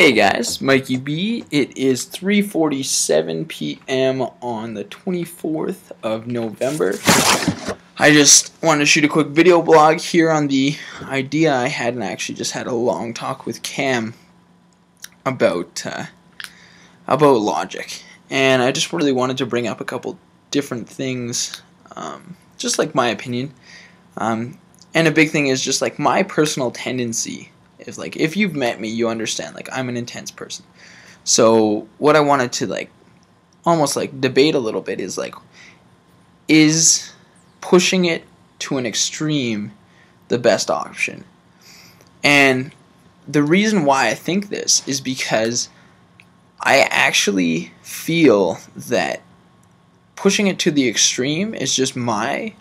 Hey guys, Mikey B. It is 3:47 p.m. on the 24th of November. I just wanted to shoot a quick video blog here on the idea I had, and I actually just had a long talk with Cam about logic. And I just really wanted to bring up a couple different things, just like my opinion. And a big thing is just like my personal tendency. If you've met me, you understand, I'm an intense person. So what I wanted to almost debate a little bit is pushing it to an extreme the best option? And the reason why I think this is because I actually feel that pushing it to the extreme is just my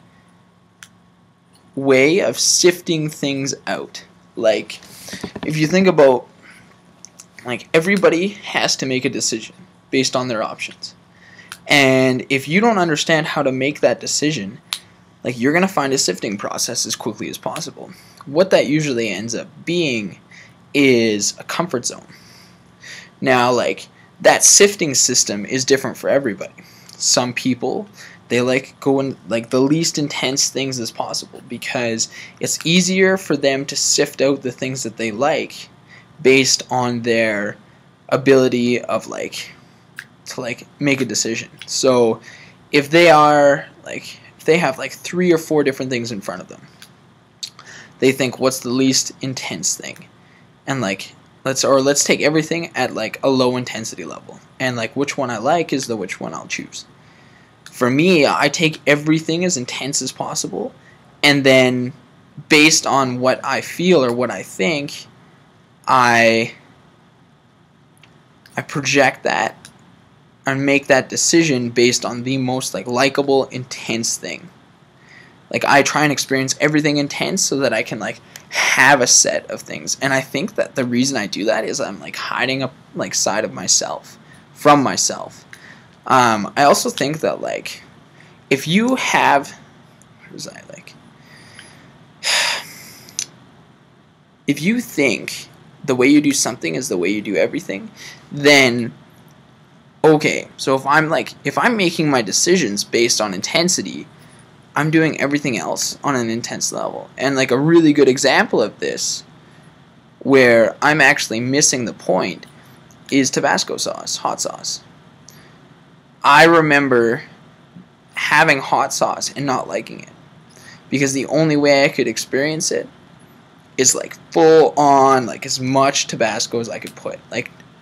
way of sifting things out. If you think about, everybody has to make a decision based on their options. And if you don't understand how to make that decision, you're going to find a sifting process as quickly as possible. What that usually ends up being is a comfort zone. Now, that sifting system is different for everybody. Some people, they going the least intense things as possible because it's easier for them to sift out the things that they like based on their ability of to make a decision. So if they are if they have 3 or 4 different things in front of them, they think, what's the least intense thing? And let's take everything at a low intensity level, and which one I like is which one I'll choose. For me, I take everything as intense as possible, and then based on what I feel or what I think, I project that and make that decision based on the most likable, intense thing. I try and experience everything intense so that I can have a set of things. And I think that the reason I do that is I'm hiding a side of myself from myself. I also think that if you have, if you think the way you do something is the way you do everything, then okay. So if I'm making my decisions based on intensity, I'm doing everything else on an intense level. And a really good example of this, where I'm actually missing the point, is Tabasco sauce, hot sauce. I remember having hot sauce and not liking it because the only way I could experience it is full on as much Tabasco as I could put,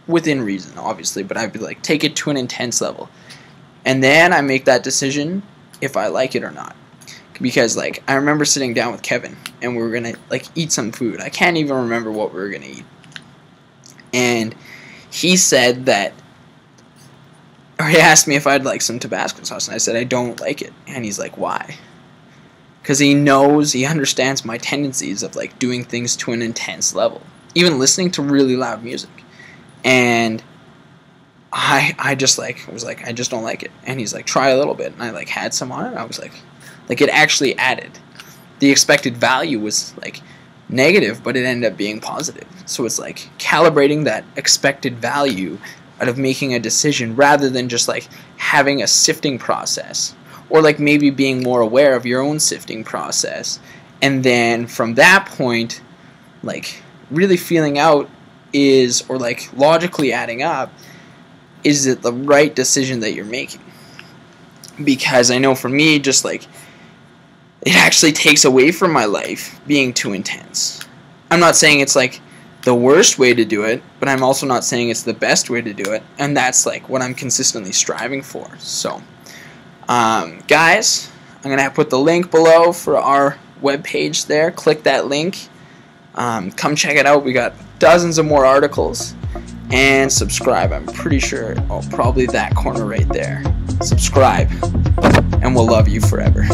within reason obviously, but I'd be take it to an intense level, and then I make that decision if I like it or not. Because I remember sitting down with Kevin and we were gonna eat some food. I can't even remember what we were gonna eat, and he said that, or he asked me if I'd like some Tabasco sauce, and I said I don't like it. And he's like, why? Because he understands my tendencies of doing things to an intense level, even listening to really loud music. And I just was I just don't like it. And he's try a little bit, and I had some on it, and I was it actually added. The expected value was negative, but it ended up being positive. So it's calibrating that expected value out of making a decision, rather than just having a sifting process, or maybe being more aware of your own sifting process, and then from that point really feeling out or logically adding up, is it the right decision that you're making? Because I know for me, just it actually takes away from my life being too intense. I'm not saying it's the worst way to do it, but I'm also not saying it's the best way to do it, and that's what I'm consistently striving for. So guys, I'm gonna put the link below for our webpage there. Click that link, come check it out. We got dozens of more articles, and subscribe. I'm pretty sure, probably that corner right there. Subscribe, and we'll love you forever.